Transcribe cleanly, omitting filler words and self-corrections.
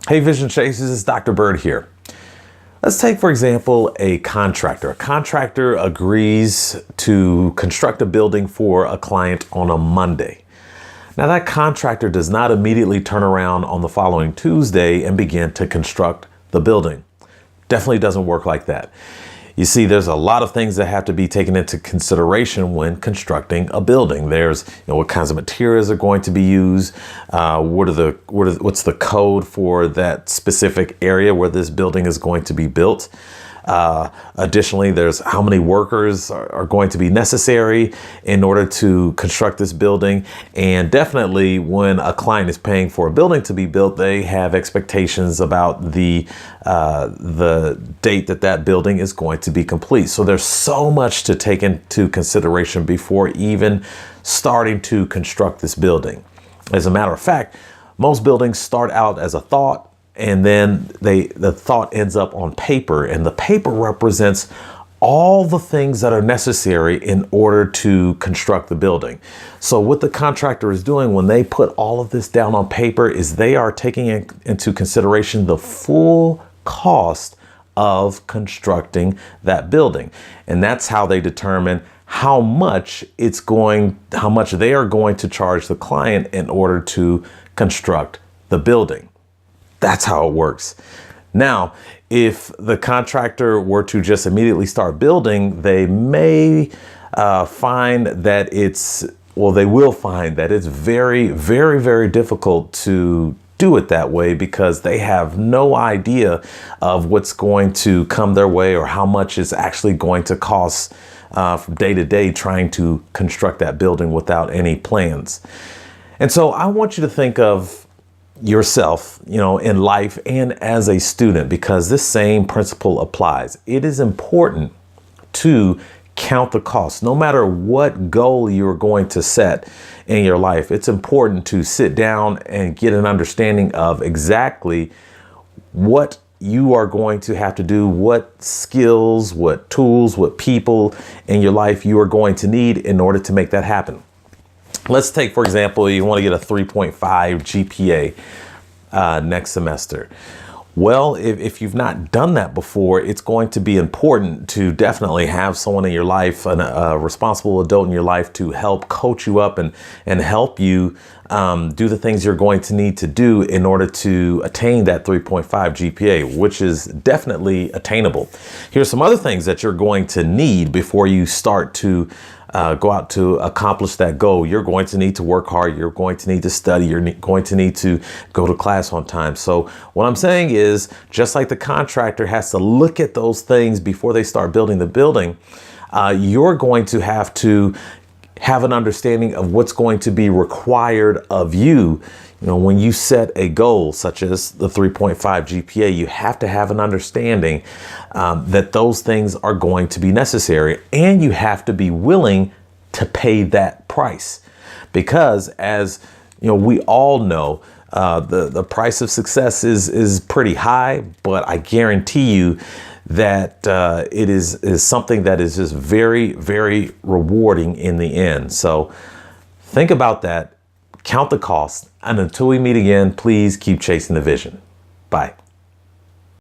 Hey Vision Chasers, it's Dr. Byrd here. Let's take, for example, a contractor. A contractor agrees to construct a building for a client on a Monday. Now that contractor does not immediately turn around on the following Tuesday and begin to construct the building. Definitely doesn't work like that. You see, there's a lot of things that have to be taken into consideration when constructing a building. There's, what kinds of materials are going to be used, what's the code for that specific area where this building is going to be built. Additionally, there's how many workers are going to be necessary in order to construct this building. And definitely when a client is paying for a building to be built, they have expectations about the date that building is going to be complete. So there's so much to take into consideration before even starting to construct this building. As a matter of fact, most buildings start out as a thought, and then the thought ends up on paper, and the paper represents all the things that are necessary in order to construct the building. So what the contractor is doing when they put all of this down on paper is they are taking into consideration the full cost of constructing that building. And that's how they determine how much they are going to charge the client in order to construct the building. That's how it works. Now, if the contractor were to just immediately start building, they may find that they will find that it's very, very, very difficult to do it that way because they have no idea of what's going to come their way or how much it's actually going to cost from day to day trying to construct that building without any plans. And so I want you to think of yourself, in life and as a student, because this same principle applies. It is important to count the cost. No matter what goal you're going to set in your life, it's important to sit down and get an understanding of exactly what you are going to have to do, what skills, what tools, what people in your life you are going to need in order to make that happen. Let's take, for example, you want to get a 3.5 GPA next semester. Well, if you've not done that before, it's going to be important to definitely have someone in your life, a responsible adult in your life, to help coach you up and help you do the things you're going to need to do in order to attain that 3.5 GPA, which is definitely attainable. Here's some other things that you're going to need before you start to go out to accomplish that goal. You're going to need to work hard. You're going to need to study. You're going to need to go to class on time. So what I'm saying is, just like the contractor has to look at those things before they start building the building, you're going to have an understanding of what's going to be required of you. When you set a goal such as the 3.5 GPA, you have to have an understanding that those things are going to be necessary, and you have to be willing to pay that price. Because as we all know, the price of success is pretty high, but I guarantee you that it is something that is just very, very rewarding in the end. So think about that, count the cost, and until we meet again, please keep chasing the vision. Bye.